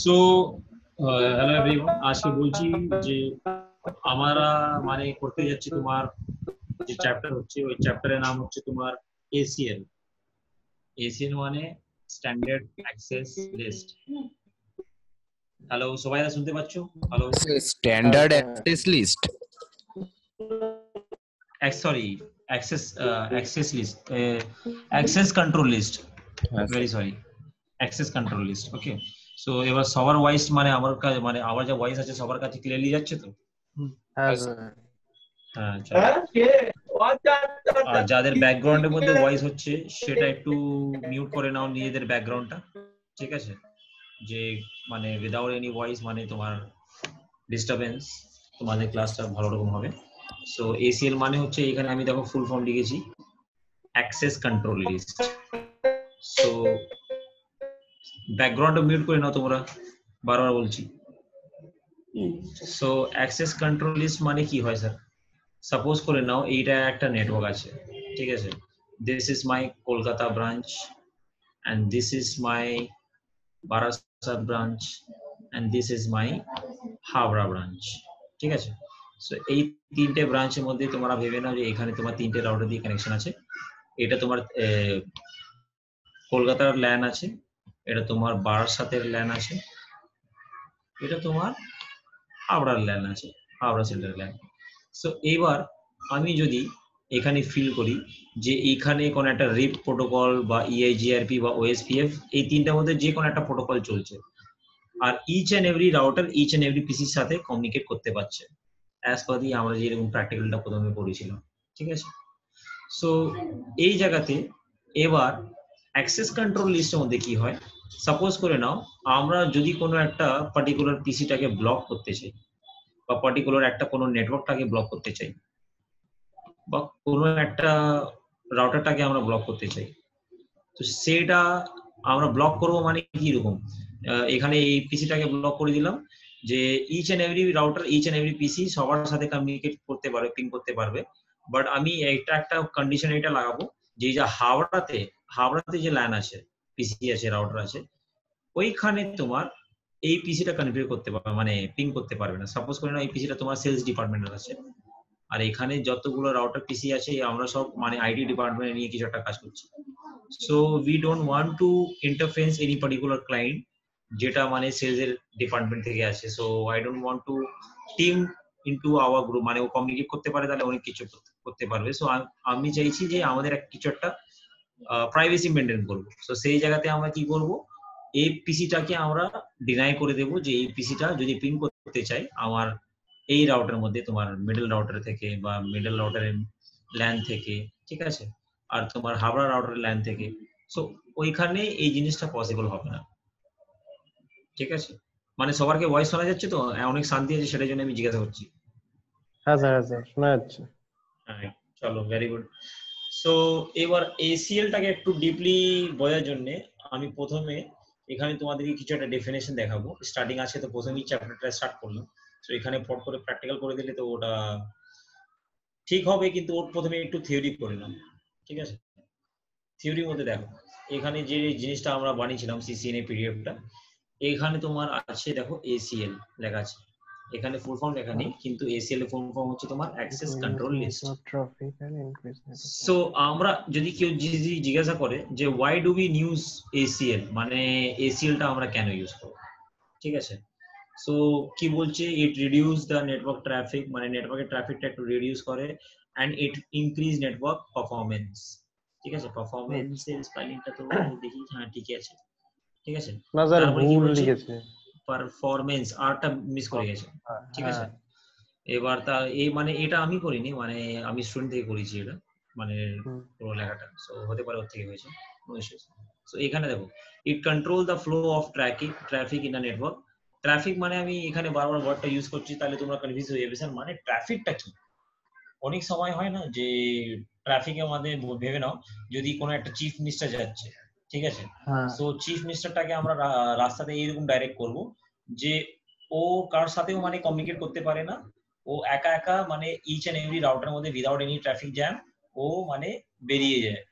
So hello everyone, আজকে বলছি যে আমরা মানে করতে যাচ্ছি তোমার যে চ্যাপ্টার হচ্ছে ওই চ্যাপ্টারের নাম হচ্ছে তোমার এসিএল। এসিএল মানে স্ট্যান্ডার্ড অ্যাক্সেস লিস্ট। হ্যালো, সবাই শুনতে পাচ্ছ? Hello, standard access list, sorry, access list, access control list, very sorry, access control list. Okay, so এবার সবার ভয়েস মানে আমার কাছে মানে আমার যা ভয়েস আছে সবার কাছে ক্লিয়ারলি যাচ্ছে তো? হ্যাঁ, আর যাদের ব্যাকগ্রাউন্ডের মধ্যে ভয়েস হচ্ছে সেটা একটু মিউট করে নাও নিজেদের ব্যাকগ্রাউন্ডটা, ঠিক আছে? যে মানে উইদাউট এনি ভয়েস মানে তোমার ডিস্টারবেন্স তোমাদের ক্লাসটা ভালো রকম হবে। সো এসিএল মানে হচ্ছে এখানে আমি দেখো ফুল ফর্ম লিখেছি, অ্যাক্সেস কন্ট্রোল লিস্ট। সো ব্যাকগ্রাউন্ডটা মিউট করে নাও তোমরা, বারবার বলছি। সো অ্যাক্সেস কন্ট্রোল লিস্ট মানে কি হয় স্যার? সাপোজ করে নাও এইটা একটা নেটওয়ার্ক আছে, ঠিক আছে? This is my Kolkata branch and this is my Barasat branch and this is my Howrah branch, ঠিক আছে? সো এই তিনটে ব্রাঞ্চের মধ্যে তোমরা ভেবে নাও যে এখানে তোমার তিনটে রাউটার দিয়ে কানেকশন আছে। এটা তোমার কলকাতার ল্যান আছে, এটা তোমার বারাসাতের ল্যান আছে, এটা তোমার হাওড়ার ল্যান আছে, হাওড়া সেন্টার ল্যান। সো এবার আমি যদি এখানে ফিল করি যে এইখানে কোনো একটা রিপ প্রোটোকল বা ইআইজিআরপি বা ওএসপিএফ এই তিনটার মধ্যে যে কোনো একটা প্রোটোকল চলছে, আর each and every router each and every পিসির সাথে কমিউনিকেট করতে পারছে অ্যাজ পার দি আমরা যেরকম প্র্যাকটিক্যালটা প্রথমে পড়েছিলাম, ঠিক আছে? সো এই জায়গাতে এবার অ্যাক্সেস কন্ট্রোল লিস্টের মধ্যে কি হয়, সাপোজ করে নাও আমরা যদি কোনো একটা পার্টিকুলার পিসিটাকে ব্লক করতে চাই বা পার্টিকুলার একটা কোনো নেটওয়ার্কটাকে ব্লক করতে চাই বা কোনো একটা রাউটারটাকে আমরা ব্লক করতে চাই, তো সেটা আমরা ব্লক করবো মানে কি রকম? এখানে এই পিসিটাকে ব্লক করে দিলাম যে each and every router each and every PC সবার সাথে কমিউনিকেট করতে পারবে, পিং করতে পারবে, বাট আমি এটা একটা কন্ডিশন এটা লাগাবো যে যা হাওড়াতে যে ল্যান আছে, পিসি আছে, রাউটার আছে, ওইখানে তোমার এই পিসিটা কনফিগার করতে পারবে মানে পিং করতে পারবে না। সাপোজ করে না এই পিসিটা তোমার সেলস ডিপার্টমেন্টের আছে, আর এখানে যতগুলো রাউটার পিসি আছে আমরা সব মানে আইটি ডিপার্টমেন্ট নিয়ে কিছু একটা কাজ করছি। So we don't want to interference any particular client যেটা মানে সেলস এর ডিপার্টমেন্ট থেকে আসে। So I don't want to team into hour group, মানে ও কমিউনিকেট করতে পারে তাহলে অনেক কিছু করতে পারবে। সো আমি চাইছি যে আমাদের কিছু একটা প্রাইভেসি মেনটেন করবো। সো সেই জায়গাতে আমরা কি করব, এই পিসিটাকে আমরা ডিনাই করে দেবো যে এই পিসিটা যদি পিং করতে চাই আমার এই রাউটারের মধ্যে তোমার মিডল রাউটার থেকে বা মিডল রাউটারের ল্যান থেকে, ঠিক আছে, আর তোমার হাওড়া রাউটারের ল্যান থেকে, সো ওইখানে এই জিনিসটা পসিবল হবে না, ঠিক আছে? মানে সবারকে ভয়েস শোনা যাচ্ছে তো? অনেক শান্তি আছে, সেটার জন্য আমি জিজ্ঞাসা করছি। হ্যাঁ স্যার শোনা যাচ্ছে। হ্যাঁ, চলো, ভেরি গুড। সো এবার এসিএলটাকে একটু ডিপলি বোঝার জন্য আমি প্রথমে এখানে তোমাদেরকে কিছু একটা ডেফিনেশন দেখাবো। স্টার্টিং আছে তো প্রথমেই চ্যাপ্টারটা স্টার্ট করলাম, তো এখানে পট করে প্র্যাকটিক্যাল করে দিলে তো ওটা ঠিক হবে, কিন্তু ওর প্রথমে একটু থিওরি করে নাও, ঠিক আছে? থিওরির মধ্যে দেখো এখানে যে জিনিসটা আমরা বানিয়েছিলাম সিসিএনএ পিডিএফটা, এখানে তোমার আছে দেখো এসিএল লেখা আছে, এখানে ফুল ফর্ম লেখা নেই, কিন্তু এসিএল এর ফুল ফর্ম হচ্ছে তোমার অ্যাক্সেস কন্ট্রোল লিস্ট। সো আমরা যদি কেউ জিজ্ঞাসা করে যে why do we use ACL, মানে এসিএলটা আমরা কেন ইউজ করব, ঠিক আছে? সো কি বলছে, it reduce the network traffic, মানে নেটওয়ার্কের ট্রাফিকটা একটু রিডিউস করে, and it increase network performance, ঠিক আছে? পারফরম্যান্স এর স্পেলিংটা তো দেখি, হ্যাঁ ঠিক আছে, ঠিক আছে। না স্যার তারপরে কি ভুল বলছে, লিখেছে, পারফরম্যান্স আরটা মিস করে গেছে, ঠিক আছে? এবার তা এই মানে এটা আমি করিনি, মানে আমি স্টুডেন্ট থেকে করেছি এটা, মানে পুরো লেখাটা, সো হতে পারে ওর থেকে হয়েছে, নো ইস্যুস। সো এখানে দেখো, it control the flow of traffic in a network. Traffic মানে আমি এখানে বারবার ওয়ার্ডটা ইউজ করছি, তাহলে তোমরা কনফিউজ হয়ে যাবে স্যার মানে ট্রাফিকটা কি। অনেক সময় হয় না যে ট্রাফিকের মধ্যে ভেবে নাও যদি কোনো একটা চিফ মিনিস্টার যাচ্ছে, ঠিক আছে, সো চিফ মিনিস্টারটাকে আমরা রাস্তাতে এইরকম ডাইরেক্ট করব যে ও কার সাথেও মানে কমিউনিকেট করতে পারে না, ও একা একা মানে ইচ এন্ড এভরি রাউটারের মধ্যে উইদাউট এনি ট্রাফিক জ্যাম ও মানে বেরিয়ে যায়,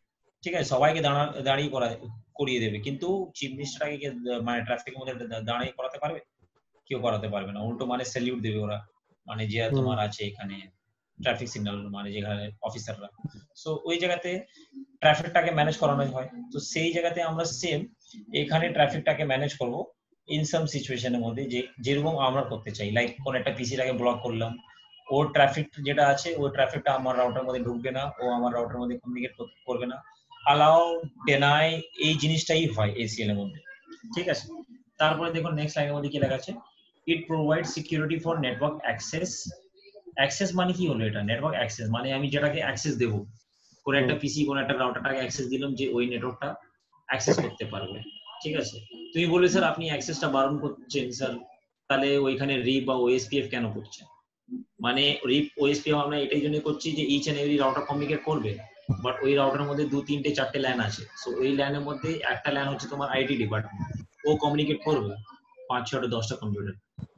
ঠিক আছে? সবাইকে দাঁড়িয়ে করিয়ে দেবে, কিন্তু চিফ মিনিস্টারকে কি মানে ট্রাফিকের মধ্যে দাঁড়িয়ে করাতে পারবে? কেউ করাতে পারবে না, উল্টো মানে স্যালিউট দেবে ওরা, মানে যে হুম তোমার আছে এখানে ট্রাফিক সিগন্যাল মানে যেখানে অফিসাররা। সো ওই জায়গাতে ট্রাফিকটাকে ম্যানেজ করানো হয়। তো সেই জায়গাতে আমরা সেম এখানে ট্রাফিকটাকে ম্যানেজ করব ইন সাম সিচুয়েশনের মধ্যে, যে যেরকম আমরা করতে চাই। লাইক কোন একটা পিসিটাকে ব্লক করলাম, ওর ট্রাফিক যেটা আছে ওই ট্রাফিকটা আমার রাউটার মধ্যে ঢুকবে না, ও আমার রাউটার মধ্যে কমিউনিকেট করবে না, অ্যালাউ ডেনাই, এই জিনিসটাই হয় এসিএল এর মধ্যে। ঠিক আছে, তারপরে দেখুন নেক্সট লাইনের মধ্যে কি লেখা আছে, it provide security for network access. Access মানে কি হলো, এটা নেটওয়ার্ক অ্যাক্সেস মানে আমি যেটাকে অ্যাক্সেস দেবো, কোন একটা হুম পিসি কোন একটা রাউটারটাকে অ্যাক্সেস দিলাম যে ওই নেটওয়ার্কটা অ্যাক্সেস করতে পারবে। ঠিক আছে, তুমি বললে স্যার আপনি অ্যাক্সেসটা বারণ করছেন স্যার, তাহলে ওইখানে রিপ বা ওএসপিএফ কেন করছেন? মানে রিপ ওএসপিএফ আমরা এটাই জন্য করছি যে each and every router communicate করবে, বাট ওই রাউটারের মধ্যে 2 3 4টে ল্যান আছে। সো ওই ল্যানের মধ্যে একটা ল্যান হচ্ছে তোমার আইটি ডিপার্টমেন্ট, ও কমিউনিকেট করবে 5 6 10টা কম্পিউটার,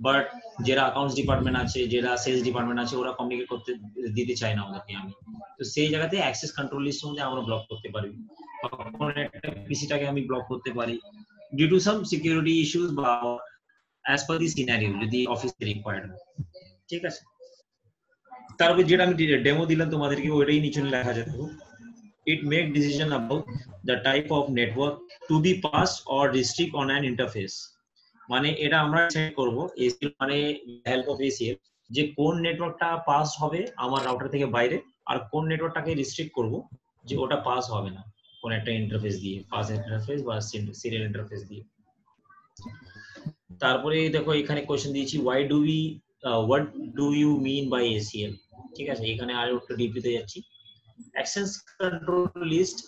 বাট যারা অ্যাকাউন্টস ডিপার্টমেন্ট আছে, যারা সেলস ডিপার্টমেন্ট আছে, ওরা কমিউনিকেট করতে দিতে চায় না ওদেরকে আমি। তো সেই জায়গাতে অ্যাক্সেস কন্ট্রোল লিস্টের মধ্যে আমরা ব্লক করতে পারি, তখন একটা পিসিটাকে আমি ব্লক করতে পারি due to some security issues বা অ্যাজ পার দি সিনারিও, যদি অফিস রিকোয়ার্ড হয়। ঠিক আছে, তারপর যেটা আমি ডেমো দিলাম তোমাদেরকে ওইটাই নিচে লেখা যেত, it make decision about the type of network to be passed or restrict on an interface। মানে এটা আমরা সেট করব এসিএল মানে হেল্প অফ এসিএল, যে কোন নেটওয়ার্কটা পাস হবে আমার রাউটার থেকে বাইরে, আর কোন নেটওয়ার্কটাকে রিস্ট্রিক্ট করব যে ওটা পাস হবে না কোন একটা ইন্টারফেস দিয়ে, পাস ইন্টারফেস বা সিরিয়াল ইন্টারফেস দিয়ে। তারপরে দেখো এখানে কোশ্চেন দিয়েছি, why do we what do you mean by ACL। ঠিক আছে, এখানে আর একটু ডিপতে যাচ্ছি। অ্যাক্সেস কন্ট্রোল লিস্ট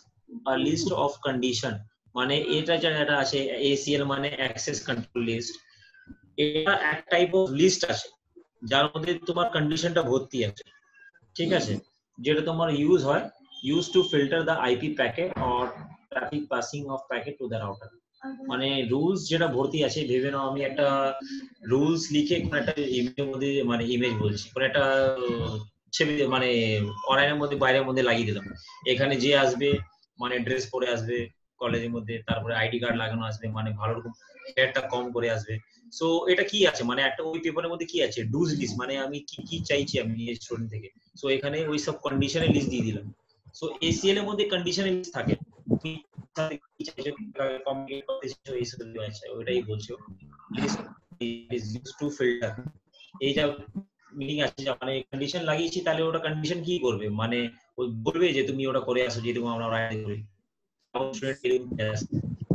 আর লিস্ট অফ কন্ডিশন, মানে এটা যেটা আছে এসিএল মানে অ্যাক্সেস কন্ট্রোল লিস্ট, এটা এক টাইপ অফ লিস্ট আছে যার মধ্যে তোমার কন্ডিশনটা ভর্তি আছে। ঠিক আছে, যেটা তোমার ইউজ হয় use to filter the IP packet or traffic passing of packet to the router. মানে রুলস যেটা ভর্তি আছে, ভেবে নাও আমি একটা রুলস লিখে কোন একটা ইমেজের মধ্যে, মানে ইমেজ বলছি কোন একটা ছবি মানে অনলাইনের মধ্যে বাইরের মধ্যে লাগিয়ে দিলাম, এখানে যে আসবে মানে ড্রেস পরে আসবে কলেজের মধ্যে, তারপরে আইডি কার্ড লাগানো আসবে, মানে ভালো রকম হেয়ারটা কম করে আসবে। সো এটা কি আছে, মানে একটা ওই পেপারের মধ্যে কি আছে ডুজ লিস্ট, মানে আমি কি কি চাইছি আমি স্টুডেন্ট থেকে। সো এখানে ওই সব কন্ডিশনের লিস্ট দিয়ে দিলাম। সো এসিএল এর মধ্যে কন্ডিশনের লিস্ট থাকে, ওইটাই বলছো list is used to filter. এই যা মিনিং আছে, মানে কন্ডিশন লাগিয়েছি তাহলে ওটা কন্ডিশন কি করবে, মানে ওই বলবে যে তুমি ওটা করে আসো, যেরকম আমরা রাইট করি।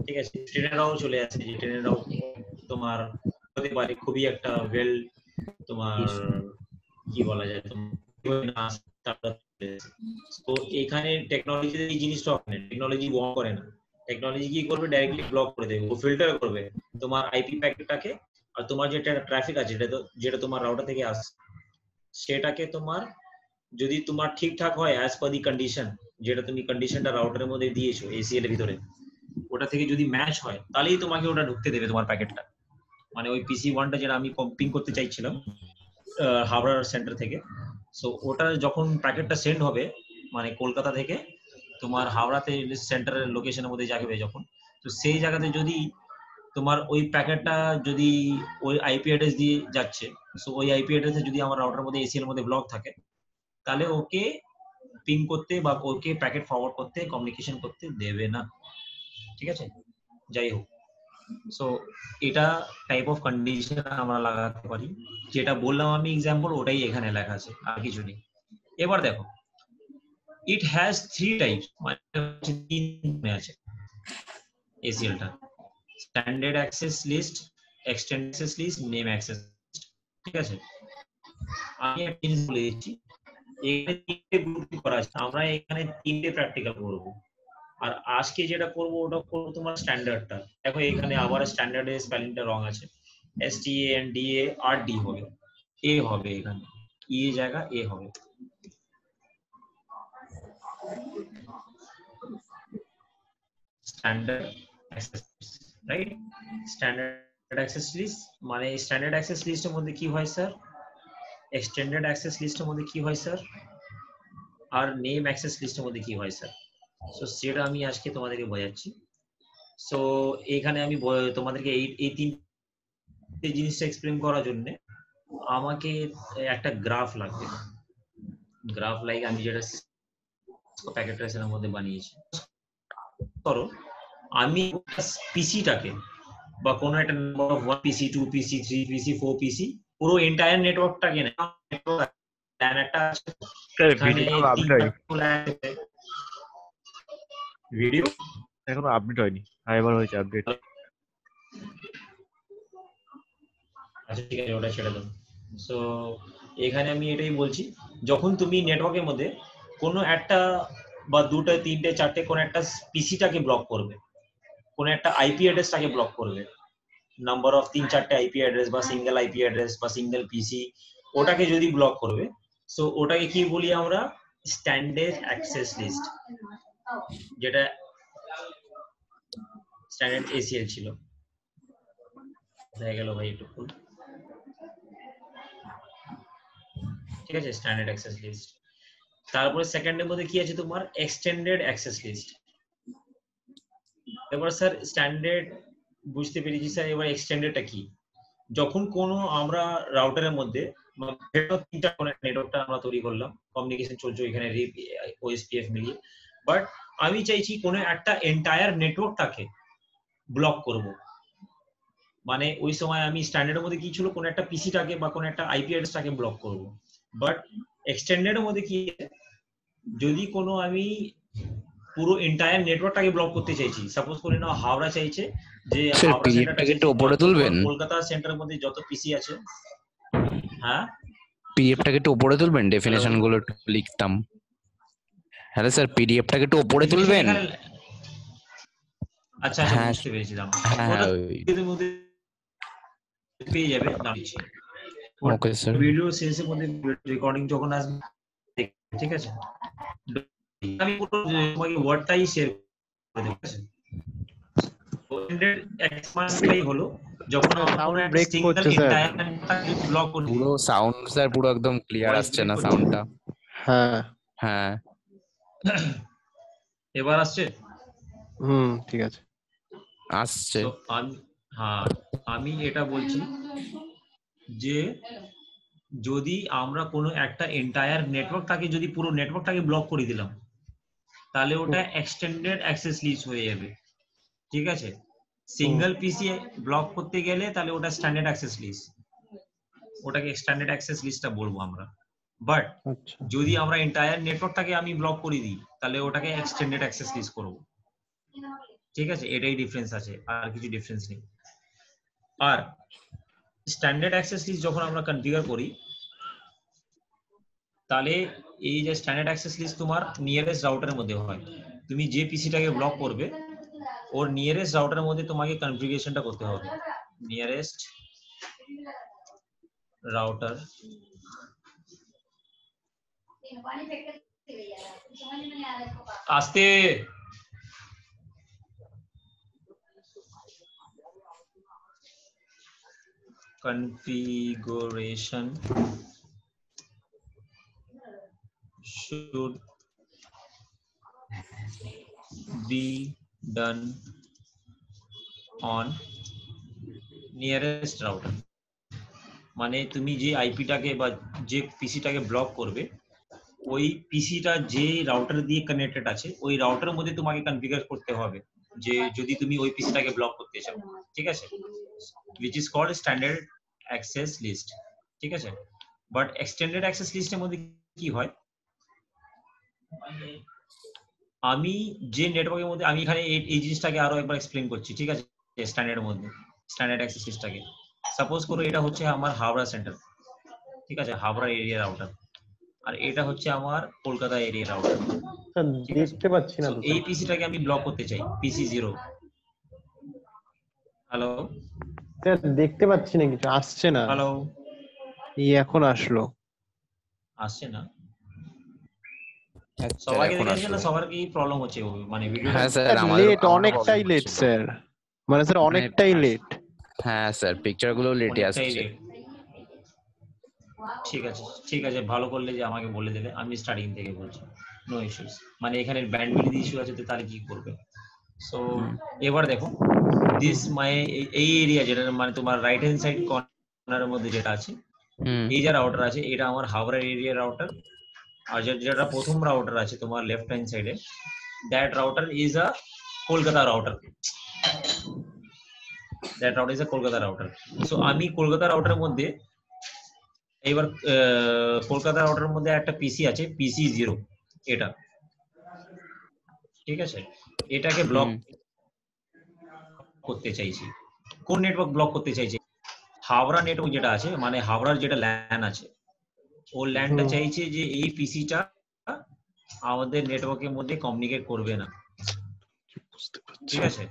ঠিক আছে, ট্রেনেরাও চলে আসে, যে ট্রেনেরাও তোমার হতে পারে খুবই একটা ওয়েল তোমার কি বলা যায় তোমার। তো এখানে টেকনোলজিতে এই জিনিসটা হয় না, টেকনোলজি ওয়ার্ক করে না। টেকনোলজি কি করবে, ডাইরেক্টলি ব্লক করে দেবে, ও ফিল্টার করবে তোমার আইপি প্যাকেটটাকে, আর তোমার যেটা ট্রাফিক আছে যেটা তোমার রাউটার থেকে আসছে সেটাকে তোমার যদি তোমার ঠিকঠাক হয় অ্যাজ পার দি কন্ডিশন, যেটা তুমি কন্ডিশনটা রাউটারের মধ্যে দিয়েছো এসিএল এর ভিতরে, ওটা থেকে যদি ম্যাচ হয় তাহলেই তোমাকে ওটা ঢুকতে দেবে তোমার প্যাকেটটা। মানে ওই পিসি ওয়ানটা যেটা আমি পিং করতে চাইছিলাম হাওড়ার সেন্টার থেকে, সো ওটা যখন প্যাকেটটা সেন্ড হবে মানে কলকাতা থেকে তোমার হাওড়াতে সেন্টারের লোকেশনের মধ্যে যাবে যখন, তো সেই জায়গাতে যদি তোমার ওই প্যাকেটটা যদি ওই আইপি অ্যাড্রেস দিয়ে যাচ্ছে, সো ওই আইপি অ্যাড্রেসে যদি আমার রাউটারের মধ্যে এসিএল এর মধ্যে ব্লক থাকে, তাহলে ওকে পিং করতে বা ওকে প্যাকেট ফরওয়ার্ড করতে কমিউনিকেশন করতে দেবে না। ঠিক আছে, যাই হোক, সো এটা টাইপ অফ কন্ডিশন আমরা লাগাতে পারি, যেটা বললাম আমি এক্সাম্পল ওটাই এখানে লেখা আছে, আর কিছু নেই। এবার দেখো ইট হ্যাজ 3 টাইপস, মানে তিন আছে এসিএলটা, standard access list, extended access list, name access. ঠিক আছে, আমি একটা জিনিস বলে দিচ্ছি, এখানে তিনটে গ্রুপ করা আছে, আমরা এখানে তিনটে প্র্যাকটিক্যাল করব, আর আজকে যেটা করব ওটা করব তোমার স্ট্যান্ডার্ডটা। দেখো এখানে আবার স্ট্যান্ডার্ডের স্পেলিংটা রং আছে, STANDARD হবে, এ হবে এখানে, ই এর জায়গা এ হবে। Standard access list, right? Standard access list মানে স্ট্যান্ডার্ড অ্যাক্সেস লিস্টের মধ্যে কি হয় স্যার, এক্সটেন্ডেড অ্যাক্সেস লিস্টের মধ্যে কি হয় স্যার, আর নেম অ্যাক্সেস লিস্টের মধ্যে কি হয় স্যার। সো সেটা আমি আজকে তোমাদেরকে বোঝাচ্ছি। সো এখানে আমি তোমাদেরকে এই তিনটে জিনিসটা এক্সপ্লেন করার জন্য আমাকে একটা গ্রাফ লাগবে। গ্রাফ লাইক আমি যেটা প্যাকেট ট্রেসের মধ্যে বানিয়েছি। ধরো আমি পিসিটাকে বা কোনো একটা নাম্বার অফ 1 পিসি 2 পিসি 3 পিসি 4 পিসি পুরো এন্টায়ার নেটওয়ার্কটাকে না একটা এখানে ভিডিও এখনো আপডেট হয়নি, এবার হয়েছে আপডেট। আচ্ছা ঠিক আছে, ওটা ছেড়ে দাও। সো এখানে আমি এটাই বলছি, যখন তুমি নেটওয়ার্কের মধ্যে কোনো একটা বা দুটো তিনটে চারটে কোনো একটা পিসিটাকে ব্লক করবে, কোনো একটা আইপি অ্যাড্রেসটাকে ব্লক করবে, নাম্বার অফ 3-4টে আইপি অ্যাড্রেস বা সিঙ্গেল আইপি অ্যাড্রেস বা সিঙ্গেল পিসি, ওটাকে যদি ব্লক করবে, সো ওটাকে কি বলি আমরা? স্ট্যান্ডার্ড অ্যাক্সেস লিস্ট, যেটা স্ট্যান্ডার্ড এসিএল ছিল। হয়ে গেল ভাই একটু ফুল, ঠিক আছে, স্ট্যান্ডার্ড অ্যাক্সেস লিস্ট। তারপরে সেকেন্ডের মধ্যে কি আছে তোমার? Extended access list. এবার স্যার স্ট্যান্ডার্ড বুঝতে পেরেছি স্যার, এবার এক্সটেন্ডেডটা কি? যখন কোনো আমরা রাউটারের মধ্যে তিনটা নেটওয়ার্কটা আমরা তৈরি করলাম, কমিউনিকেশন চলছে এখানে রিপ ওএসপিএফ মিলিয়ে, বাট আমি চাইছি কোনো একটা এন্টায়ার নেটওয়ার্কটাকে ব্লক করব। মানে ওই সময় আমি স্ট্যান্ডার্ডের মধ্যে কি ছিল, কোনো একটা পিসিটাকে বা কোনো একটা আইপি অ্যাড্রেসটাকে ব্লক করব, বাট এক্সটেন্ডেডের মধ্যে কি, যদি কোনো আমি পুরো এন্টায়ার নেটওয়ার্কটাকে ব্লক করতে চাইছি, সাপোজ করে নাও হাওড়া চাইছে যে স্যার হাওড়া পিডিএফটাকে সেন্টারটা একটু উপরে তুলবেন, কলকাতা সেন্টারের মধ্যে যত পিসি আছে। হ্যাঁ পিডিএফটাকে একটু উপরে তুলবেন, ডেফিনেশন গুলো একটু লিখতাম। হ্যালো স্যার, পিডিএফটাকে একটু উপরে তুলবেন। আচ্ছা আচ্ছা হ্যাঁ বুঝতে পেরেছিলাম, হ্যাঁ ওটার মধ্যে পেয়ে যাবে। Okay sir. ভিডিও শেষের মধ্যে রেকর্ডিং যখন আসবে, ঠিক আছে, আমি পুরো তোমাকে ওয়ার্ডটাই শেয়ার করে দেব, ঠিক আছে। এক্সপান্ডটাই হলো যখন আমরা সাউন্ড কোনো একটা ব্রেক সিঙ্গেল করছে স্যার। এন্টায়ার ব্লক করি। পুরো সাউন্ড স্যার পুরো একদম ক্লিয়ার আসছে না সাউন্ডটা। হ্যাঁ হ্যাঁ এবার আসছে? ঠিক আছে। আসছে। তো আমি এটা বলছি যে যদি আমরা কোনো একটা এন্টায়ার নেটওয়ার্কটাকে যদি পুরো নেটওয়ার্কটাকে ব্লক করে দিলাম, তাহলে ওটা এক্সটেন্ডেড অ্যাক্সেস লিস্ট হয়ে যাবে, ঠিক আছে। সিঙ্গেল পিসি ব্লক করতে গেলে তাহলে ওটা স্ট্যান্ডার্ড অ্যাক্সেস লিস্ট, ওটাকে স্ট্যান্ডার্ড অ্যাক্সেস লিস্টটা বলবো আমরা। বাট আচ্ছা যদি আমরা এন্টায়ার নেটওয়ার্কটাকে আমি ব্লক করে দিই, তাহলে ওটাকে এক্সটেন্ডেড অ্যাক্সেস লিস্ট করব, ঠিক আছে। এটাই ডিফারেন্স আছে, আর কিছু ডিফারেন্স নেই। আর স্ট্যান্ডার্ড অ্যাক্সেস লিস্ট যখন আমরা কনফিগার করি, তাহলে এই যে স্ট্যান্ডার্ড অ্যাক্সেস লিস্ট তোমার নিয়ারেস্ট রাউটারের মধ্যে হয়। তুমি যে পিসিটাকে ব্লক করবে ওর নিয়ারেস্ট রাউটারের মধ্যে তোমাকে কনফিগারেশনটা করতে হবে। নিয়ারেস্ট রাউটার আস্তে configuration should be done on nearest router। মানে তুমি যে আইপিটাকে বা যে পিসিটাকে ব্লক করবে, ওই পিসিটা যে রাউটার দিয়ে কানেক্টেড আছে ওই রাউটারের মধ্যে তোমাকে কনফিগার করতে হবে যে যদি তুমি ওই পিসিটাকে ব্লক করতে চাও, ঠিক আছে, which is called standard access list, ঠিক আছে। বাট এক্সটেন্ডেড অ্যাক্সেস লিস্টের মধ্যে কি হয়, আমি যে নেটওয়ার্কের মধ্যে, আমি এখানে এই জিনিসটাকে আরো একবার এক্সপ্লেন করছি, ঠিক আছে। স্ট্যান্ডার্ডের মধ্যে স্ট্যান্ডার্ড অ্যাক্সেস লিস্টটাকে সাপোজ করো এটা হচ্ছে আমার হাওড়া সেন্টার, ঠিক আছে, হাওড়া এরিয়া রাউটার, আর এটা হচ্ছে আমার কলকাতা এরিয়া রাউটার, স্যার ঠিক আছে। দেখতে পাচ্ছি না তো তো এই পিসিটাকে আমি ব্লক করতে চাই, পিসি 0। হ্যালো স্যার, দেখতে পাচ্ছি না, কিছু আসছে না। হ্যালো এই এখন আসলো। আসছে না? আচ্ছা, সবাইকে এখন দেখেছেন না? আসলো। সবার কি প্রবলেম হচ্ছে মানে ভিডিওটা? হ্যাঁ স্যার, স্যার আমাদের লেট, অনেকটাই লেট স্যার, মানে স্যার অনেকটাই লেট। হ্যাঁ স্যার, পিকচার গুলো লেটে অনেকটাই আসছে। late। ঠিক আছে ঠিক আছে, ভালো করলে যে আমাকে বলে দিলে, আমি স্টার্টিং থেকে বলছি, নো ইস্যুস। মানে এখানে ব্যান্ডউইডথ ইস্যু আছে তো তাহলে কি করবে? সো হুম। এবার দেখো দিস মাই এই এরিয়া যেটা মানে তোমার রাইট হ্যান্ড সাইড কর্নারের মধ্যে যেটা আছে, হুম এই যে রাউটার আছে এটা আমার হাওড়া এরিয়া রাউটার, আর যেটা প্রথম রাউটার আছে তোমার লেফট হ্যান্ড সাইডে, that router is a Kolkata router, that router is a Kolkata router. So আমি কলকাতা রাউটারের মধ্যে এবার কলকাতা রাউটারের মধ্যে একটা পিসি আছে, পিসি 0, এটা ঠিক আছে, এটাকে ব্লক হুম করতে চাইছি। কোন নেটওয়ার্ক ব্লক করতে চাইছি? হাওড়া নেটওয়ার্ক যেটা আছে, মানে হাওড়ার যেটা ল্যান আছে, ও ল্যানটা চাইছে যে এই পিসিটা আমাদের নেটওয়ার্কের মধ্যে কমিউনিকেট করবে না, বুঝতে পারছি। ঠিক আছে।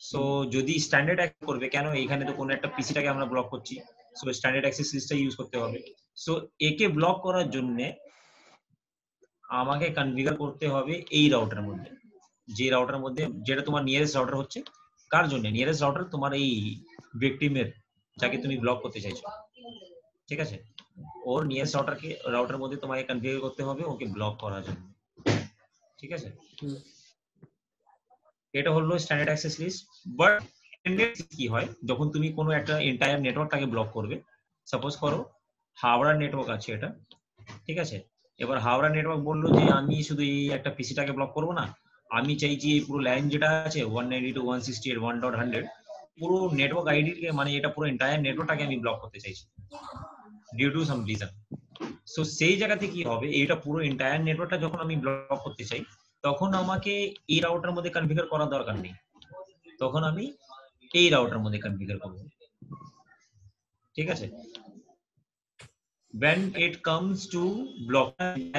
সো যদি স্ট্যান্ডার্ড অ্যাক্সেস করবে, কেন এখানে তো কোনো একটা পিসিটাকে আমরা ব্লক করছি, সো স্ট্যান্ডার্ড অ্যাক্সেস লিস্টটা ইউজ করতে হবে। সো একে ব্লক করার জন্য আমাকে কনফিগার করতে হবে এই রাউটারের মধ্যে, যে রাউটারের মধ্যে যেটা তোমার নিয়ারেস্ট রাউটার হচ্ছে, কার জন্য নিয়ারেস্ট রাউটার? তোমার এই ভিকটিমের, যাকে তুমি ব্লক করতে চাইছো, ঠিক আছে, ওর নিয়ারেস্ট রাউটারের মধ্যে তোমাকে কনফিগার করতে হবে ওকে ব্লক করার জন্য, ঠিক আছে। এটা হলো স্ট্যান্ডার্ড অ্যাক্সেস লিস্ট। বাট কি হয় যখন তুমি কোনো একটা এন্টায়ার নেটওয়ার্কটাকে ব্লক করবে, সাপোজ করো হাওড়া নেটওয়ার্ক আছে এটা, ঠিক আছে, এবার হাওড়া নেটওয়ার্ক বললো যে আমি শুধু এই একটা পিসিটাকে ব্লক করবো না, আমি চাইছি এই পুরো লাইন যেটা আছে 192.168.1.100 পুরো নেটওয়ার্ক আইডিকে, মানে এটা পুরো এন্টায়ার নেটওয়ার্কটাকে আমি ব্লক করতে চাইছি due to some reason. So সেই জায়গাতে কি হবে, এইটা পুরো এন্টায়ার নেটওয়ার্কটা যখন আমি ব্লক করতে চাই, তখন আমাকে এই রাউটার মধ্যে কনফিগার করার দরকার নেই, তখন আমি এই রাউটার মধ্যে কনফিগার করব, ঠিক আছে। when it comes to block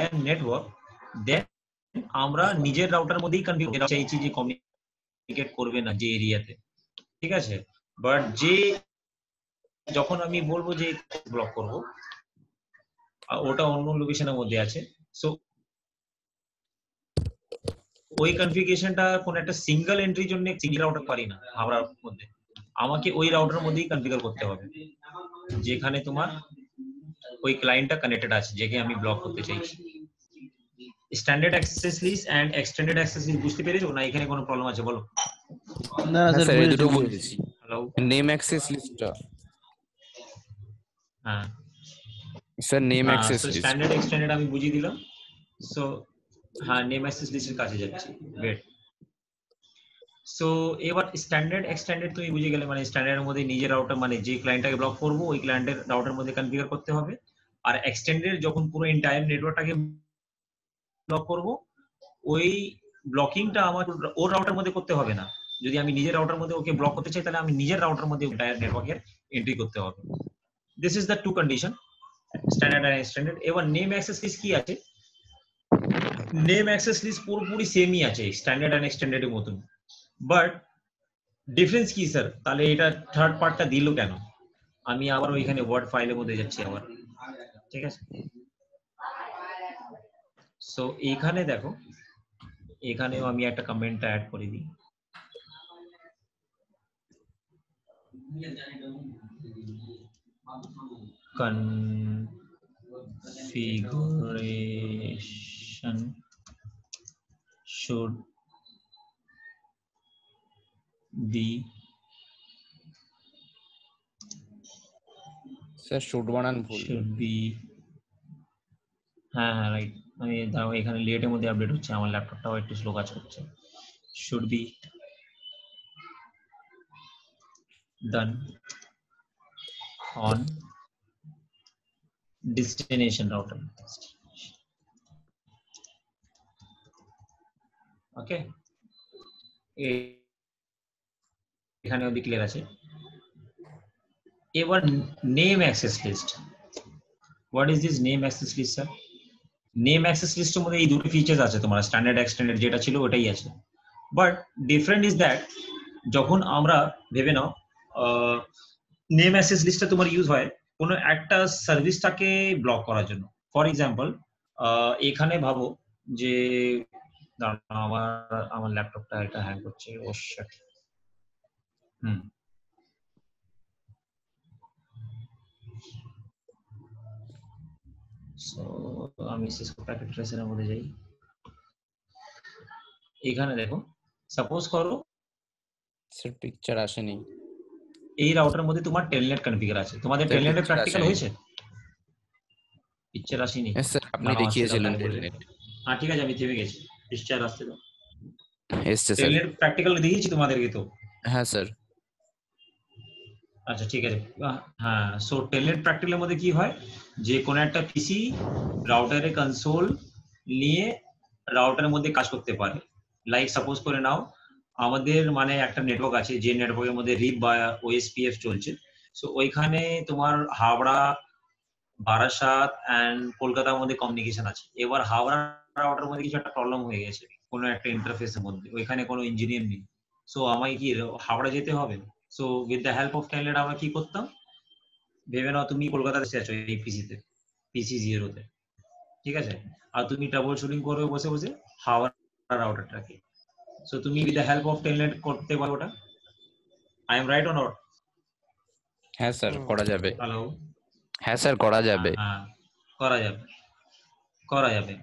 and network, then আমরা নিজের রাউটার মধ্যেই কনফিগার চাইছি যে কমিউনিকেট করবে না যে এরিয়াতে, ঠিক আছে। বাট যে যখন আমি বলবো যে ব্লক করব, ওটা অন্য লোকেশনের মধ্যে আছে, সো ওই কনফিগারেশনটা কোন একটা সিঙ্গেল এন্ট্রির জন্য সিঙ্গেল রাউটার পারি না হাওড়ার মধ্যে, আমাকে ওই রাউটারের মধ্যেই কনফিগার করতে হবে যেখানে তোমার ওই ক্লায়েন্টটা কানেক্টেড আছে, যেকে আমি ব্লক করতে চাইছি। Standard access list and extended access list বুঝতে পেরেছো না? এখানে কোনো প্রবলেম আছে বলো? না হ্যাঁ স্যার স্যার এই বুঝেছি দুটো বুঝেছি। বুঝেছি। হ্যালো, নেম অ্যাক্সেস লিস্টটা হ্যাঁ sir, name access so list. Standard extended আমি বুঝিয়ে দিলাম। সো হ্যাঁ, নেম অ্যাক্সেস লিস্টের কাছে যাচ্ছি, ওয়েট। সো এবার স্ট্যান্ডার্ড এক্সটেন্ডেড তুমি বুঝে গেলে, মানে স্ট্যান্ডার্ডের মধ্যে নিজের রাউটার, মানে যে ক্লায়েন্টটাকে ব্লক করবো ওই ক্লায়েন্টের রাউটার মধ্যে কনফিগার করতে হবে, আর এক্সটেন্ডেড যখন পুরো এন্টায়ার নেটওয়ার্কটাকে ব্লক করব, ওই ব্লকিংটা আমার ওর রাউটার মধ্যে করতে হবে না। যদি আমি নিজের রাউটার মধ্যে ওকে ব্লক করতে চাই, তাহলে আমি নিজের রাউটার মধ্যে এন্টায়ার নেটওয়ার্কের এন্ট্রি করতে হবে। This is the two condition, standard আর এক্সটেন্ডেড। এবার নেম অ্যাক্সেস লিস্ট কি আছে? নেম অ্যাক্সেস লিস্ট পুরোপুরি সেমই আছে স্ট্যান্ডার্ড আর এক্সটেন্ডেড এর মতন, বাট ডিফারেন্স কি স্যার? তাহলে এটা থার্ড পার্টটা দিল কেন? আমি আবার ওইখানে ওয়ার্ড ফাইলের মধ্যে যাচ্ছি আবার, ঠিক আছে। সো এখানে দেখো, এখানেও আমি একটা কমেন্টটা অ্যাড করে দিই। configuration should be sir should বানান ভুল। হ্যাঁ হ্যাঁ রাইট, আমি দাঁড়াও এখানে লেটের মধ্যে আপডেট হচ্ছে, আমার ল্যাপটপটাও একটু স্লো কাজ করছে। should be done on destination router, ওকে। এখানে অবধি ক্লিয়ার আছে। এবার name access list, what is this name access list sir? Name access লিস্টের মধ্যে এই দুটো ফিচার্স আছে, তোমার স্ট্যান্ডার্ড এক্সটেন্ডেড যেটা ছিল ওটাই আছে, বাট ডিফারেন্ট ইজ দ্যাট যখন আমরা ভেবে নাও নেম অ্যাক্সেস লিস্টটা তোমার ইউজ হয় কোনো একটা সার্ভিসটাকে ব্লক করার জন্য। ফর এক্সাম্পল এখানে ভাবো যে আমার আমার ল্যাপটপটা এটা হ্যাং করছে, ও শিট। সো আমি সিসকো প্যাকেট ট্রেসারের মধ্যে যাই। এখানে দেখো সাপোজ করো স্যার পিকচার আসেনি। এই রাউটারের মধ্যে তোমার টেলনেট কনফিগার আছে, তোমাদের স্যার টেলনেটের পিকচার প্র্যাকটিক্যাল আসেনি। হয়েছে? পিকচার আসেনি? হ্যাঁ স্যার আপনি দাঁড়াও আসতে দাও দেখিয়েছিলেন তাই বললে। টেলনেট। হ্যাঁ ঠিক আছে, আমি থেমে গেছি, পিকচার আসতে দাও। এসছে স্যার। টেলনেট প্র্যাকটিক্যাল দেখিয়েছি তোমাদেরকে তো। হ্যাঁ স্যার। আচ্ছা ঠিক আছে। হ্যাঁ, সো টেলনেট প্র্যাকটিক্যালের মধ্যে কি হয়, যে কোনো একটা পিসি রাউটারের কনসোল নিয়ে রাউটারের মধ্যে কাজ করতে পারে। লাইক সাপোজ করে নাও আমাদের মানে একটা নেটওয়ার্ক আছে, যে নেটওয়ার্কের মধ্যে রিপ বা ওএসপিএফ চলছে। সো ওইখানে তোমার হাওড়া, বারাসাত অ্যান্ড কলকাতার মধ্যে কমিউনিকেশন আছে। এবার হাওড়া রাউটারের মধ্যে কিছু একটা প্রবলেম হয়ে গেছে কোনো একটা ইন্টারফেসের মধ্যে, ওইখানে কোনো ইঞ্জিনিয়ার নেই। সো আমায় কি হাওড়া যেতে হবে। So with the help of Telnet আমরা কি করতাম, ভেবে নাও তুমি কলকাতাতে এসে আছো এই পিসিতে, পিসি 0-তে, ঠিক আছে, আর তুমি ট্রাবল শুটিং করবে বসে বসে হাওড়া রাউটারটাকে। সো তুমি with the help of Telnet করতে পারো ওটা। I am right or not? হ্যাঁ স্যার করা যাবে। হ্যালো? হ্যাঁ স্যার করা যাবে। হ্যাঁ, করা যাবে, করা যাবে।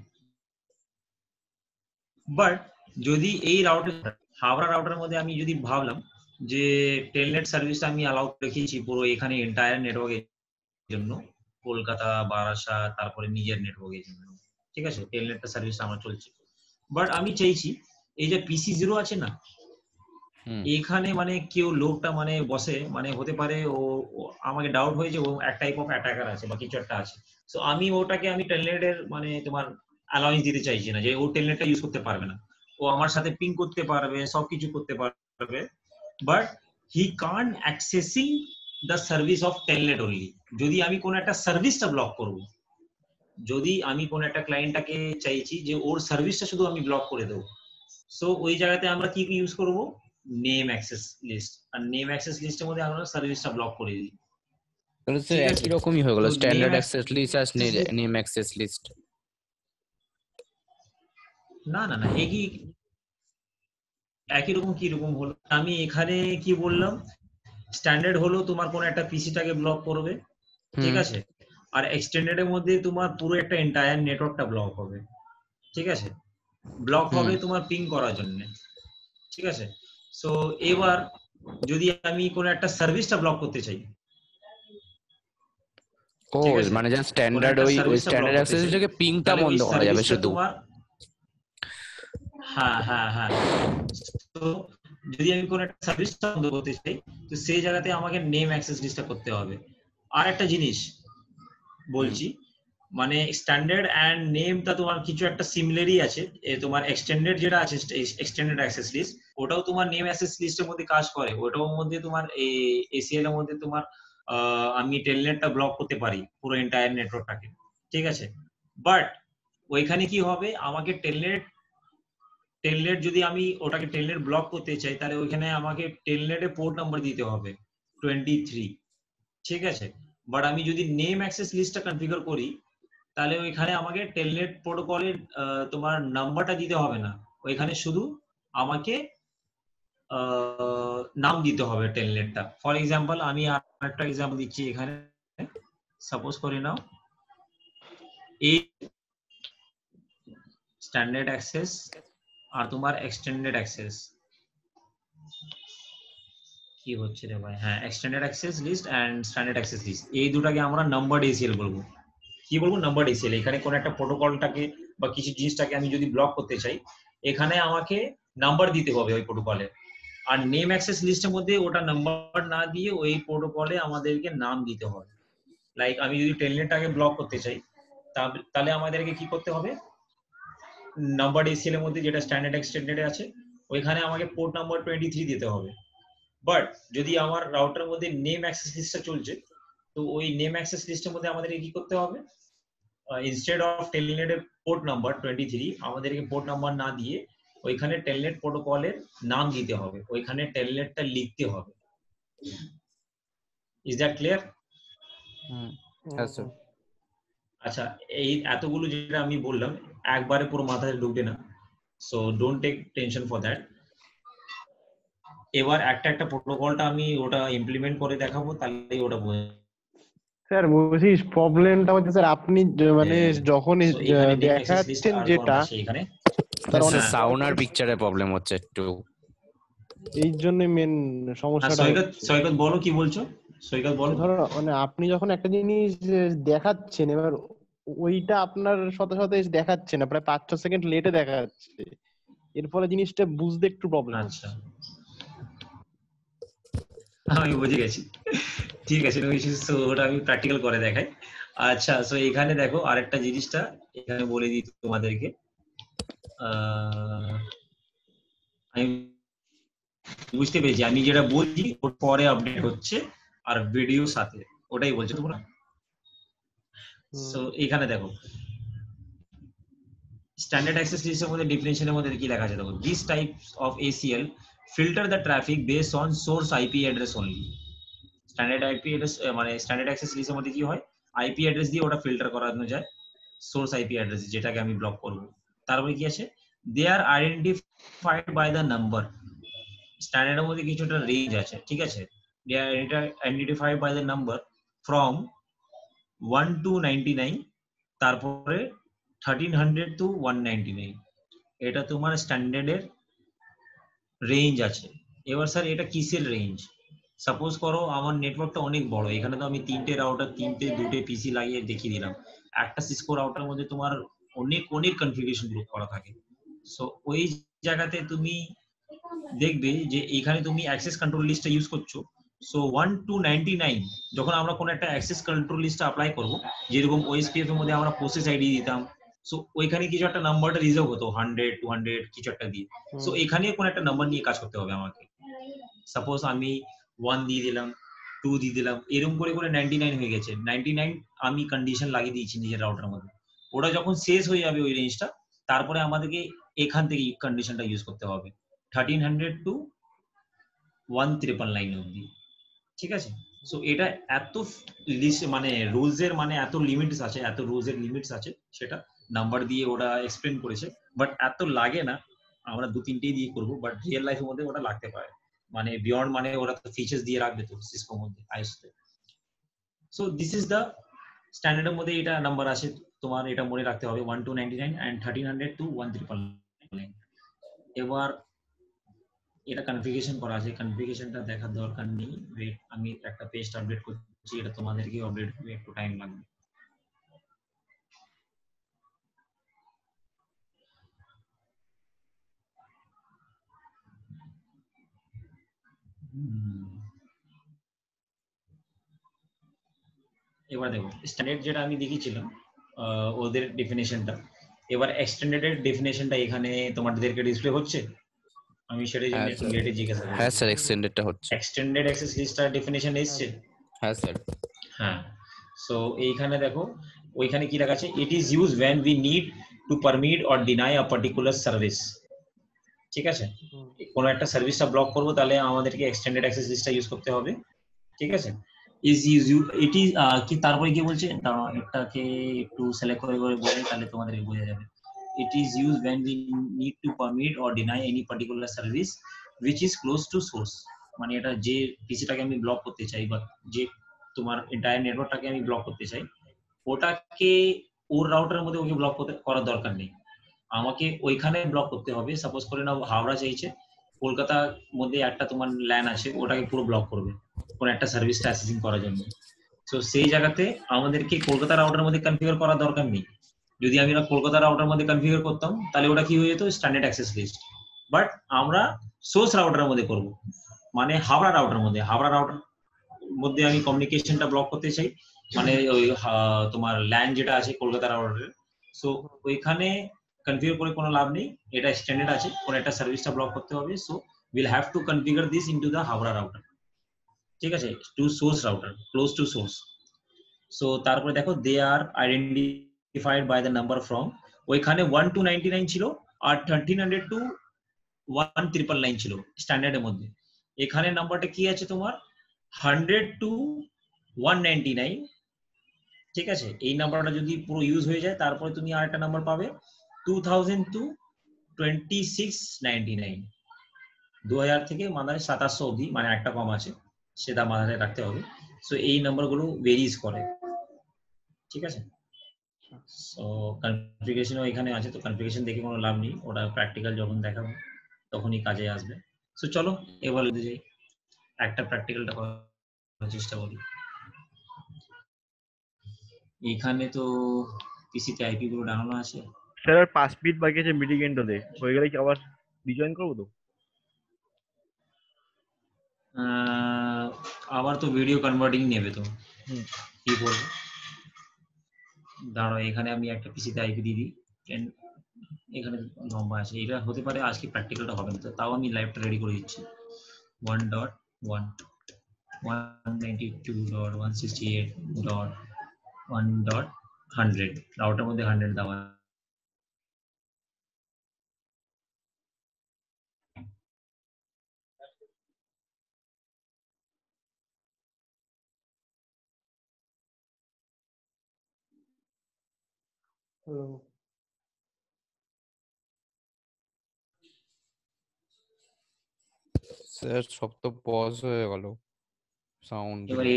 বাট যদি এই রাউটার, হাওড়া রাউটারের মধ্যে আমি যদি ভাবলাম যে টেলনেট সার্ভিসটা আমি অ্যালাউ রেখেছি পুরো এখানে এন্টায়ার নেটওয়ার্কের জন্য, কলকাতা, বারাসাত, তারপরে নিজের নেটওয়ার্কের জন্য, ঠিক আছে, টেলনেটটা সার্ভিস আমার চলছে। বাট আমি চাইছি এই যে পিসি 0 আছে না, হুম। এখানে মানে কেউ লোকটা মানে বসে, মানে হতে পারে ও আমাকে ডাউট হয়েছে ও এক টাইপ অফ অ্যাটাকার আছে বা কিছু একটা আছে। সো আমি ওটাকে আমি টেলনেটের মানে তোমার অ্যালাউন্স দিতে চাইছি না যে ও টেলনেটটা ইউজ করতে পারবে না। ও আমার সাথে পিং করতে পারবে, সবকিছু করতে পারবে, but he Kant accessing the service of Telnet only. যদি আমি কোনো একটা সার্ভিসটা ব্লক করব, যদি আমি কোনো একটা ক্লায়েন্টটাকে চাইছি যে ওর সার্ভিসটা শুধু আমি ব্লক করে দেবো, সো ওই জায়গাতে আমরা কি ইউজ করব, নেম অ্যাক্সেস লিস্ট। আর নেম অ্যাক্সেস লিস্টের মধ্যে আমরা সার্ভিসটা ব্লক করে দিই, তাহলে স্যার ঠিক আছে। একই রকমই হয়ে গেল, তো নেম স্ট্যান্ডার্ড অ্যাক্সেস লিস্ট আর অ্যাক্সেস, নেম অ্যাক্সেস লিস্ট। না না না, একই একই রকম। কি রকম হলো, আমি এখানে কি বললাম, স্ট্যান্ডার্ড হলো তোমার কোনো একটা পিসিটাকে ব্লক করবে, ঠিক আছে, আর এক্সটেন্ডেড এর মধ্যে তোমার পুরো একটা এন্টায়ার নেটওয়ার্কটা ব্লক হবে, ঠিক আছে। ব্লক হবে তোমার পিং করার জন্য, ঠিক আছে। সো এবার যদি আমি কোনো একটা সার্ভিসটা ব্লক করতে চাই, ও ঠিক আছে, মানে যা কোনো স্ট্যান্ডার্ড একটা ওই সার্ভিসটা ব্লক স্ট্যান্ডার্ড করতে অ্যাক্সেস চাই, থেকে পিংটা তাহলে ওই বন্ধ করা যাবে সার্ভিসটা শুধু। তোমার, হ্যাঁ হ্যাঁ হ্যাঁ, তো যদি আমি কোনো একটা সার্ভিসটা বন্ধ করতে চাই, তো সেই জায়গাতে আমাকে নেম অ্যাক্সেস লিস্টটা করতে হবে। আর একটা জিনিস বলছি, মানে স্ট্যান্ডার্ড এন্ড নেমটা তোমার কিছু একটা সিমিলারই আছে। তোমার এক্সটেন্ডেড যেটা আছে, এক্সটেন্ডেড অ্যাক্সেস লিস্ট, ওটাও তোমার নেম অ্যাক্সেস লিস্টের মধ্যে কাজ করে। ওটার মধ্যে তোমার এসিএল এর মধ্যে তোমার আমি টেলনেটটা ব্লক করতে পারি পুরো এন্টায়ার নেটওয়ার্কটাকে, ঠিক আছে। বাট ওইখানে কি হবে, আমাকে টেলনেট যদি আমি ওটাকে টেলনেট ব্লক করতে চাই, তাহলে ওইখানে আমাকে টেলনেটের পোর্ট নাম্বার দিতে হবে 23, ঠিক আছে। বাট আমি যদি নেম অ্যাক্সেস লিস্টটা কনফিগার করি, তাহলে ওইখানে আমাকে টেলনেট প্রোটোকলের তোমার নাম্বারটা দিতে হবে না, ওইখানে শুধু আমাকে নাম দিতে হবে টেলনেটটা। ফর এক্সাম্পল আমি আর একটা এক্সাম্পল দিচ্ছি এখানে, সাপোজ করে নাও এই স্ট্যান্ডার্ড অ্যাক্সেস আর তোমার এক্সটেন্ডেড অ্যাক্সেস, কি হচ্ছে রে ভাই, হ্যাঁ, extended access list and standard access list, এই দুটাকে আমরা নাম্বারড এসিএল বলবো। কি বলবো, নাম্বারড এসিএল। এখানে কোন একটা প্রোটোকলটাকে বা কিছু জিনিসটাকে আমি যদি ব্লক করতে চাই, এখানে আমাকে নাম্বার দিতে হবে ওই প্রোটোকলে। আর নেম অ্যাক্সেস লিস্টের মধ্যে ওটা নাম্বার না দিয়ে ওই প্রোটোকলে আমাদেরকে নাম দিতে হবে। লাইক আমি যদি টেলনেটটাকে ব্লক করতে চাই, তাহলে আমাদেরকে কি করতে হবে, নাম্বার এসিএল এর মধ্যে যেটা স্ট্যান্ডার্ড এক্সটেন্ডেড আছে, ওইখানে আমাকে পোর্ট নাম্বার 23 দিতে হবে। বাট যদি আমার রাউটারের মধ্যে নেম অ্যাক্সেস লিস্টটা চলছে, তো ওই নেম অ্যাক্সেস লিস্টের মধ্যে আমাদেরকে কি করতে হবে, ইনস্টেড অফ টেলনেটের পোর্ট নাম্বার 23, আমাদেরকে পোর্ট নাম্বার না দিয়ে ওইখানে টেলনেট প্রোটোকলের নাম দিতে হবে, ওইখানে টেলনেটটা লিখতে হবে। Is that clear? হ্যাঁ স্যার। আচ্ছা, এই এতগুলো যেটা আমি বললাম একবারে পুরো মাথায় ঢুকবে না, so don't take tension for that. এবার একটা একটা প্রোটোকলটা আমি ওটা ইমপ্লিমেন্ট করে দেখাবো, তাহলেই ওটা বোঝা যাবে। স্যার বুঝিস প্রবলেমটা হচ্ছে স্যার আপনি মানে যখন So, এখানে নেম অ্যাক্সেস লিস্ট দেখাচ্ছেন আর যেটা সেইখানে তার স্যার অনেক সাউন্ড আর পিকচারের প্রবলেম হচ্ছে একটু। এই জন্য মেন সমস্যাটা সৈকত হচ্ছে। সৈকত বলো কি বলছো, সৈকত বলো। ধরো মানে আপনি যখন একটা জিনিস দেখাচ্ছেন, এবার ওইটা আপনার সাথে সাথে দেখাচ্ছে না, প্রায় 5-6 সেকেন্ড লেটে দেখাচ্ছে, এর ফলে জিনিসটা বুঝতে একটু প্রবলেম আচ্ছা, হচ্ছে। আমি বুঝে গেছি, ঠিক আছে, so ওটা আমি প্র্যাকটিক্যাল করে দেখাই। আচ্ছা, সো এখানে দেখো আরেকটা জিনিসটা এখানে বলে দিই তোমাদেরকে। আহ, আমি বুঝতে পেরেছি, আমি যেটা বলছি ওর পরে আপডেট হচ্ছে আর ভিডিও সাথে, ওটাই বলছো তোমরা। হুম। সো এখানে দেখো স্ট্যান্ডার্ড অ্যাক্সেস লিস্টের মধ্যে ডেফিনেশনের মধ্যে কি লেখা আছে দেখো, this types of ACL filter the traffic based on source IP address only. Standard IP address মানে স্ট্যান্ডার্ড অ্যাক্সেস লিস্টের মধ্যে কি হয়, আইপি অ্যাড্রেস দিয়ে ওটা ফিল্টার করানো যায়, সোর্স আইপি অ্যাড্রেস যেটাকে আমি ব্লক করব। তারপরে কি আছে, they are identified by the number. স্ট্যান্ডার্ডের মধ্যে কিছু একটা রেঞ্জ আছে, ঠিক আছে, they are identified by the number from 1 to 99, তারপরে 1300 to 199, এটা তোমার স্ট্যান্ডার্ডের রেঞ্জ আছে। এবার স্যার এটা কিসের রেঞ্জ? সাপোজ করো আমার নেটওয়ার্কটা অনেক বড়, এখানে তো আমি তিনটে রাউটার, দুটো পিসি লাগিয়ে দেখিয়ে দিলাম। একটা সিসকো রাউটার মধ্যে তোমার অনেক অনেক কনফিগারেশন গ্রুপ করা থাকে। সো ওই জায়গাতে তুমি দেখবে যে এখানে তুমি অ্যাক্সেস কন্ট্রোল লিস্টটা ইউজ করছো। সো 1 to 99 যখন আমরা কোনো একটা অ্যাক্সেস কন্ট্রোল লিস্টটা অ্যাপ্লাই করব, যেরকম ওএসপিএফ এর মধ্যে আমরা প্রসেস আইডি দিতাম, সো ওইখানে কিছু একটা নাম্বারটা রিজার্ভ হতো 100 200 কিছু একটা দিয়ে। সো এখানে কোনো একটা নাম্বার নিয়ে কাজ করতে হবে আমাকে। সাপোজ আমি 1 দিয়ে দিলাম, 2 দিয়ে দিলাম, এরকম করে করে 99 হয়ে গেছে। 99 আমি কন্ডিশন লাগিয়ে দিয়েছি নিজের রাউটার মধ্যে। ওটা যখন শেষ হয়ে যাবে ওই রেঞ্জটা, তারপরে আমাদেরকে এখান থেকে কন্ডিশনটা ইউজ করতে হবে 1300 টু 1999 অব্দি, ঠিক আছে। সো এটা এত লিস্ট মানে রুলস এর মানে এত লিমিটস আছে, এত রুলস এর লিমিটস আছে, সেটা নাম্বার দিয়ে ওরা এক্সপ্লেন করেছে, বাট এত লাগে না, আমরা 2-3টেই দিয়ে করব, বাট রিয়েল লাইফের মধ্যে ওটা লাগতে পারে, মানে বিয়ন্ড মানে ওরা তো ফিচার্স দিয়ে রাখবে তো সিসকোর মধ্যে আইএসতে। সো দিস ইজ দ্য স্ট্যান্ডার্ডের মধ্যে এটা নাম্বার আছে, তোমার এটা মনে রাখতে হবে 1 to 99 and 1300 to 1999। এবার এটা কনফিগারেশন করা আছে, কনফিগারেশনটা দেখার দরকার নেই, ওয়েট আমি একটা পেজটা আপডেট করছি, এটা তোমাদেরকে আপডেট করতে একটু টাইম লাগবে। এবার দেখো স্ট্যান্ডার্ড যেটা আমি দেখিয়েছিলাম ওদের ডেফিনেশনটা, এবার এক্সটেন্ডেড এর ডেফিনেশনটা এখানে তোমাদেরকে ডিসপ্লে হচ্ছে, আমি সেটার জন্য হ্যাঁ একটু স্যার, লেটে জিজ্ঞাসা হ্যাঁ করছি। স্যার, এক্সটেন্ডেডটা হচ্ছে। এক্সটেন্ডেড অ্যাক্সেস লিস্টটার ডেফিনেশন এসছে? হ্যাঁ স্যার। হ্যাঁ, সো এইখানে দেখো ওইখানে কি লেখা আছে, it is use when we need to permit or deny a particular service, ঠিক আছে। কোনো একটা সার্ভিসটা ব্লক করবো তাহলে আমাদেরকে এক্সটেন্ডেড অ্যাক্সেস লিস্টটা ইউজ করতে হবে, ঠিক আছে। ইজ ইউজ ইট ইজ কি তারপরে কি বলছে, দাঁড়াও এটাকে একটু সিলেক্ট করে করে বলে তাহলে তোমাদের বোঝা যাবে। ইট is use when we need to permit or deny any particular service which is close to source, মানে এটা যে পিসিটাকে আমি ব্লক করতে চাই বা যে তোমার এন্টায়ার নেটওয়ার্কটাকে আমি ব্লক করতে চাই, ওটাকে ওর রাউটারের মধ্যে ওকে ব্লক করতে করার দরকার নেই, আমাকে ওইখানে ব্লক করতে হবে। সাপোজ করে নাও হাওড়া চাইছে, কলকাতার মধ্যে একটা তোমার ল্যান আছে, ওটাকে পুরো ব্লক করবে কোন একটা সার্ভিসটা অ্যাক্সেসিং করার জন্য। তো সেই জায়গাতে আমাদেরকে কলকাতা রাউটারের মধ্যে কনফিগার করার দরকার নেই। যদি আমি কলকাতা রাউটারের মধ্যে কনফিগার করতাম তাহলে ওটা কি হয়ে যেত, স্ট্যান্ডার্ড অ্যাক্সেস লিস্ট। বাট আমরা সোর্স রাউটারের মধ্যে করব, মানে হাওড়া রাউটারের মধ্যে, হাওড়া রাউটার মধ্যে আমি কমিউনিকেশনটা ব্লক করতে চাই, মানে ওই তোমার ল্যান যেটা আছে কলকাতা রাউটারের। সো ওইখানে কনফিগার করে কোনো লাভ নেই, এটা স্ট্যান্ডার্ড আছে, কোন একটা সার্ভিসটা ব্লক করতে হবে। So will have to configure this into the Howrah router, ঠিক আছে, to source router close to source. So তারপরে দেখো they are identified by the number from, ওইখানে 1 to 99 ছিল আর 1300 to 1999 ছিল স্ট্যান্ডার্ডের মধ্যে। এখানে নাম্বারটা কি আছে তোমার 100 to 199, ঠিক আছে। এই নাম্বারটা যদি পুরো ইউজ হয়ে যায় তারপরে তুমি আরেকটা নাম্বার পাবে 2000 to 2699, 2000 থেকে মানে 2700 অবধি, মানে একটা কম আছে, সেটা মাথায় রাখতে হবে। সো এই নাম্বারগুলো ভেরিজ করে, ঠিক আছে। সো কনফিগারেশনও এখানে আছে, তো কনফিগারেশন দেখে কোনো লাভ নেই, ওটা প্র্যাকটিক্যাল যখন দেখাবো তখনই কাজে আসবে। সো চলো এবার যদি যাই একটা প্র্যাকটিক্যালটা করার চেষ্টা করি। এখানে তো পিসিতে আইপি গুলো ডাউনলোড আছে। স্যার আর 5 মিনিট বাকি আছে মিটিং এন্ড হতে, হয়ে গেলে কি আবার রিজয়েন করবো তো? আবার তো ভিডিও কনভার্টিং নেবে তো, হুম। কি করবো? দাঁড়াও এখানে আমি একটা পিসিতে আইপি দিয়ে দিই। এখানে লম্বা আছে, এটা হতে পারে আজকে প্র্যাকটিক্যালটা হবে না, তো তাও আমি লাইভটা রেডি করে দিচ্ছি। 1.1 192.168.1.100 রাউটার মধ্যে 100 দেওয়া। হ্যালো স্যার সব তো পজ হয়ে গেল সাউন্ড গুলো। এবারে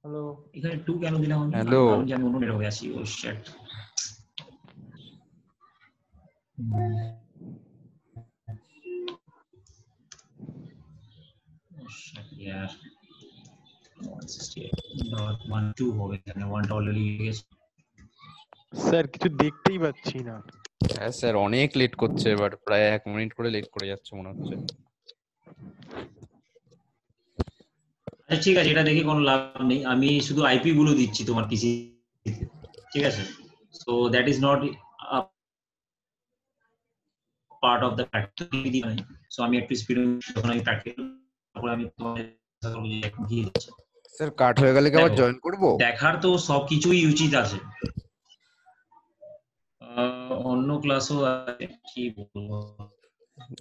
হ্যালো এখানে 2 কেন দিলাম আমি? Hello. আমি জানি অন্য নেটওয়ার্কে আছি। ও শিট। यार 168.12 হবে, এখানে 1টা অলরেডি গেছে। স্যার কিছু দেখতেই পাচ্ছি না। হ্যাঁ স্যার অনেক লেট করছে, এবার প্রায় 1 মিনিট করে লেট করে যাচ্ছে মনে হচ্ছে। আচ্ছা ঠিক আছে, এটা দেখে কোনো লাভ নেই, আমি শুধু আইপি গুলো দিচ্ছি তোমার পিসি, ঠিক আছে? So that is not part of the practical. So আমি একটু স্পিড যখন আমি প্র্যাকটিক্যাল তারপরে আমি তোমাদের দিয়ে দিচ্ছি। স্যার কাট হয়ে গেলে কি আবার দেখো, জয়েন করব? দেখার তো সবকিছুই উচিত আছে। অন্য ক্লাসও আছে, কি বলবো।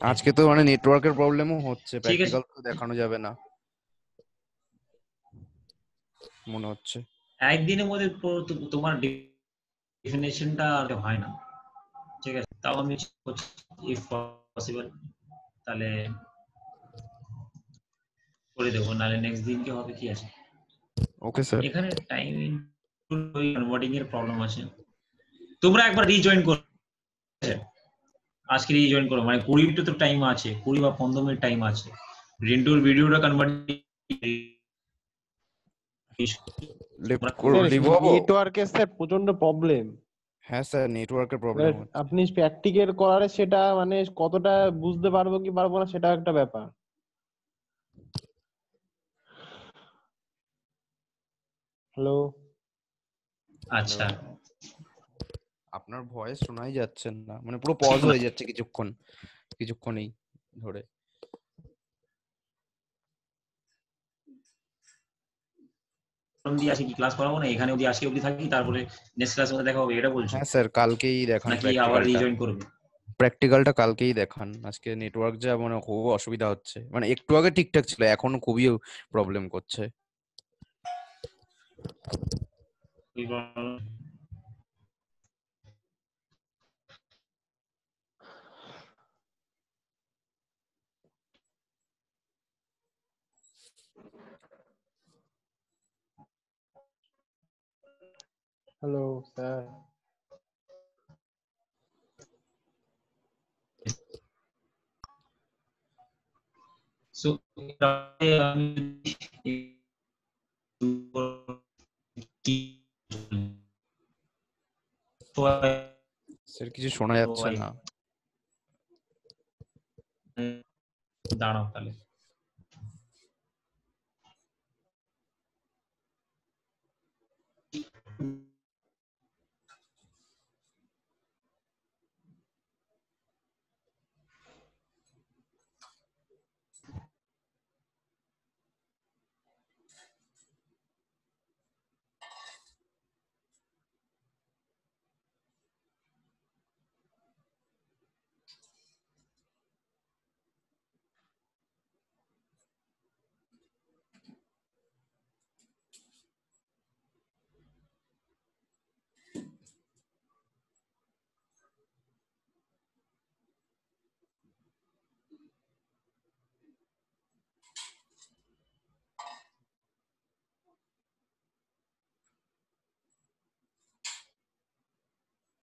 আজকে তো মানে নেটওয়ার্কের প্রবলেমও হচ্ছে, ঠিক আছে, প্র্যাকটিক্যাল তো দেখানো যাবে না মনে হচ্ছে। একদিনের মধ্যে তোমার ডেফিনেশনটা হয় না, ঠিক আছে? তাও আমি ইফ পসিবল তাহলে করে দেবো, নাহলে নেক্সট দিনকে হবে, কি আছে? Okay sir. এখানে টাইম কনভার্টিং এর প্রবলেম আছে। তোমরা একবার রিজয়েন করো, আজকে রিজয়েন করো, মানে 20 মিনিট তো টাইম আছে, 20 বা 15 মিনিট টাইম আছে। রিন্টুর ভিডিওটা কনভার্টিং লেফট স্যার লিভ হবো? নেটওয়ার্কের স্যার প্রচন্ড প্রবলেম। হ্যাঁ স্যার নেটওয়ার্কের প্রবলেম হচ্ছে। আপনি প্র্যাকটিক্যাল করারে সেটা মানে কতটা বুঝতে পারবো কি পারবো না সেটা একটা ব্যাপার। হ্যালো আচ্ছা আপনার ভয়েস শোনাই যাচ্ছে না, মানে পুরো পজ হয়ে যাচ্ছে কিছুক্ষণই ধরে। দিয়ে আসি কি ক্লাস করাবো না, এখানে অবধি আজকে অবধি থাকি, তারপরে নেক্সট ক্লাসে মধ্যে দেখা হবে, এটা বলছো? হ্যাঁ স্যার কালকেই দেখান নাকি আবার রিজয়েন করবে? প্র্যাকটিক্যালটা কালকেই দেখান। আজকে নেটওয়ার্ক যা মানে খুব অসুবিধা হচ্ছে, মানে একটু আগে ঠিকঠাক ছিল, এখন খুবই প্রবলেম করছে। হ্যালো স্যার সো স্যার কিছু শোনা যাচ্ছে না। দাঁড়াও তাহলে।